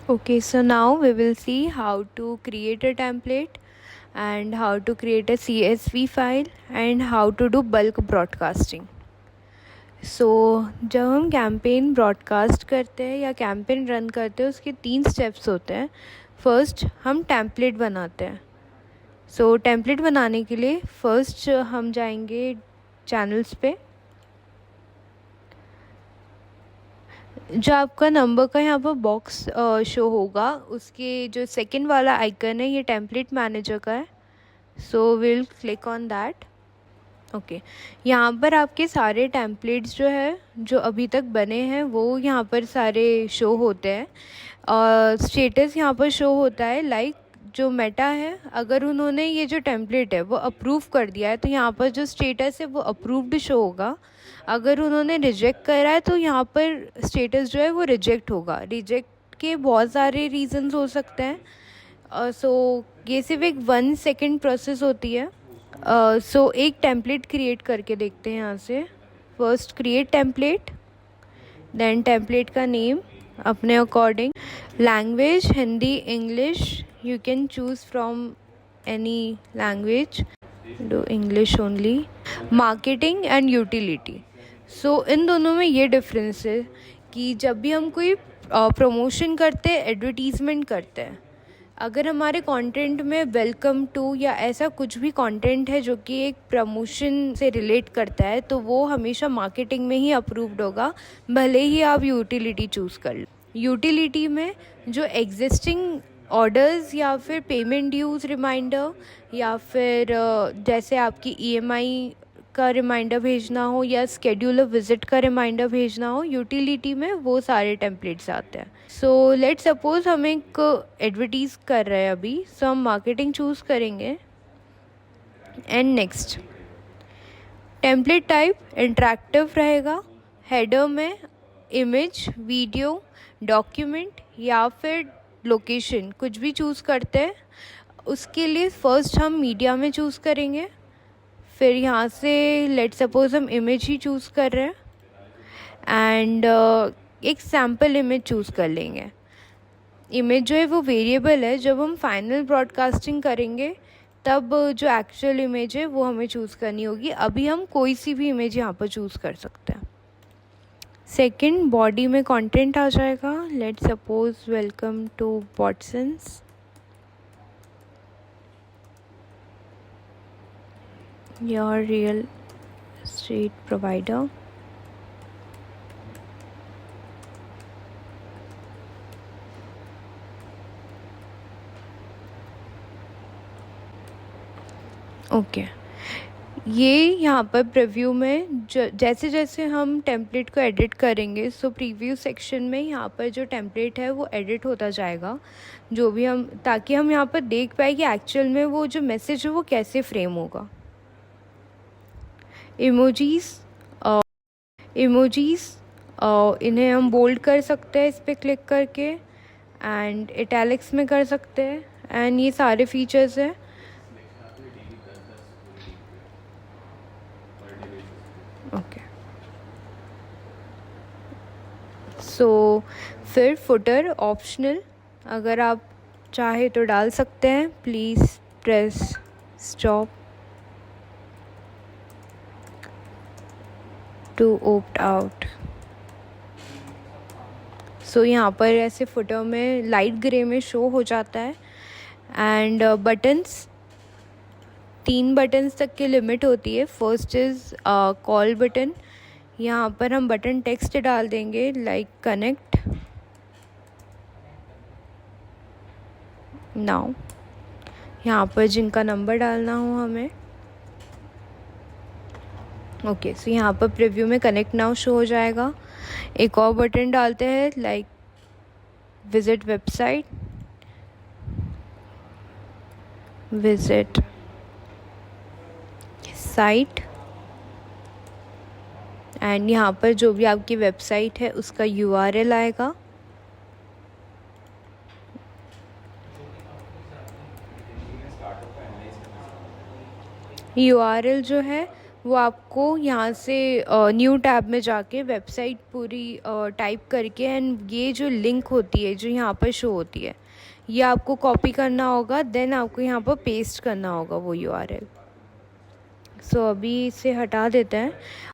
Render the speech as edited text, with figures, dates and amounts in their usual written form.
Okay, so now we will see how to create a template and how to create a CSV file and how to do bulk broadcasting. So जब हम campaign broadcast करते हैं या campaign run करते हैं उसके 3 steps होते हैं. फर्स्ट हम टेम्पलेट बनाते हैं. सो टेम्पलेट बनाने के लिए फर्स्ट हम जाएंगे चैनल्स पे. जो आपका नंबर का यहाँ पर बॉक्स शो होगा उसके जो सेकंड वाला आइकन है ये टेम्पलेट मैनेजर का है. So will click on that. Okay, यहाँ पर आपके सारे टेम्पलेट्स जो है जो अभी तक बने हैं वो यहाँ पर सारे शो होते हैं. स्टेटस यहाँ पर शो होता है लाइक जो मेटा है अगर उन्होंने ये जो टेम्पलेट है वो अप्रूव कर दिया है तो यहाँ पर जो स्टेटस है वो अप्रूव्ड शो होगा. अगर उन्होंने रिजेक्ट करा है तो यहाँ पर स्टेटस जो है वो रिजेक्ट होगा. रिजेक्ट के बहुत सारे रीजंस हो सकते हैं. सो ये सिर्फ एक 1 सेकेंड प्रोसेस होती है. सो एक टेम्पलेट क्रिएट करके देखते हैं यहाँ से. First create template, then template का नेम अपने according, language Hindi English, you can choose from any language, do English only, marketing and utility. So इन दोनों में ये डिफरेंस है कि जब भी हम कोई प्रमोशन करते हैं एडवर्टीज़मेंट करते हैं अगर हमारे कंटेंट में वेलकम टू या ऐसा कुछ भी कंटेंट है जो कि एक प्रमोशन से रिलेट करता है तो वो हमेशा मार्केटिंग में ही अप्रूव्ड होगा भले ही आप यूटिलिटी चूज़ कर लो. यूटिलिटी में जो एग्जिस्टिंग ऑर्डर्स या फिर पेमेंट ड्यूज रिमाइंडर या फिर जैसे आपकी ईएमआई का रिमाइंडर भेजना हो या स्केड्यूलर विजिट का रिमाइंडर भेजना हो यूटिलिटी में वो सारे टेम्पलेट्स आते हैं. सो लेट्स सपोज हम एक एडवर्टीज़ कर रहे हैं अभी. सो हम मार्केटिंग चूज़ करेंगे and next. Template type interactive रहेगा. हेडर में इमेज, वीडियो, डॉक्यूमेंट या फिर लोकेशन कुछ भी चूज़ करते हैं. उसके लिए फ़र्स्ट हम मीडिया में चूज़ करेंगे. फिर यहाँ से लेट्स सपोज हम इमेज ही चूज़ कर रहे हैं एंड एक सैम्पल इमेज चूज़ कर लेंगे. इमेज जो है वो वेरिएबल है. जब हम फाइनल ब्रॉडकास्टिंग करेंगे तब जो एक्चुअल इमेज है वो हमें चूज़ करनी होगी. अभी हम कोई सी भी इमेज यहाँ पर चूज़ कर सकते हैं. सेकंड, बॉडी में कंटेंट आ जाएगा. Let's suppose welcome to Watsons. Your real estate provider. Okay, ये यहाँ पर प्रीव्यू में जैसे जैसे हम टेम्पलेट को एडिट करेंगे सो प्रीव्यू सेक्शन में यहाँ पर जो टेम्पलेट है वो एडिट होता जाएगा जो भी हम ताकि हम यहाँ पर देख पाए कि एक्चुअल में वो जो मैसेज है वो कैसे फ्रेम होगा. इमोजीज़ इन्हें हम बोल्ड कर सकते हैं इस पर क्लिक करके एंड इटैलिक्स में कर सकते हैं एंड ये सारे फीचर्स हैं. ओके, सो फिर फुटर ऑप्शनल अगर आप चाहे तो डाल सकते हैं. Please press stop to opt out. So यहाँ पर ऐसे फुटर में लाइट ग्रे में शो हो जाता है. एंड बटन्स 3 बटन्स तक की लिमिट होती है. First is call button. यहाँ पर हम बटन टेक्स्ट डाल देंगे लाइक कनेक्ट नाउ. यहाँ पर जिनका नंबर डालना हो हमें. ओके, सो यहाँ पर प्रीव्यू में कनेक्ट नाउ शो हो जाएगा. एक और बटन डालते हैं like visit website, visit site and यहाँ पर जो भी आपकी वेबसाइट है उसका URL आएगा. URL जो है वो आपको यहाँ से न्यू टैब में जाके वेबसाइट पूरी टाइप करके एंड ये जो लिंक होती है जो यहाँ पर शो होती है ये आपको कॉपी करना होगा, देन आपको यहाँ पर पेस्ट करना होगा वो URL। सो अभी इसे हटा देते हैं।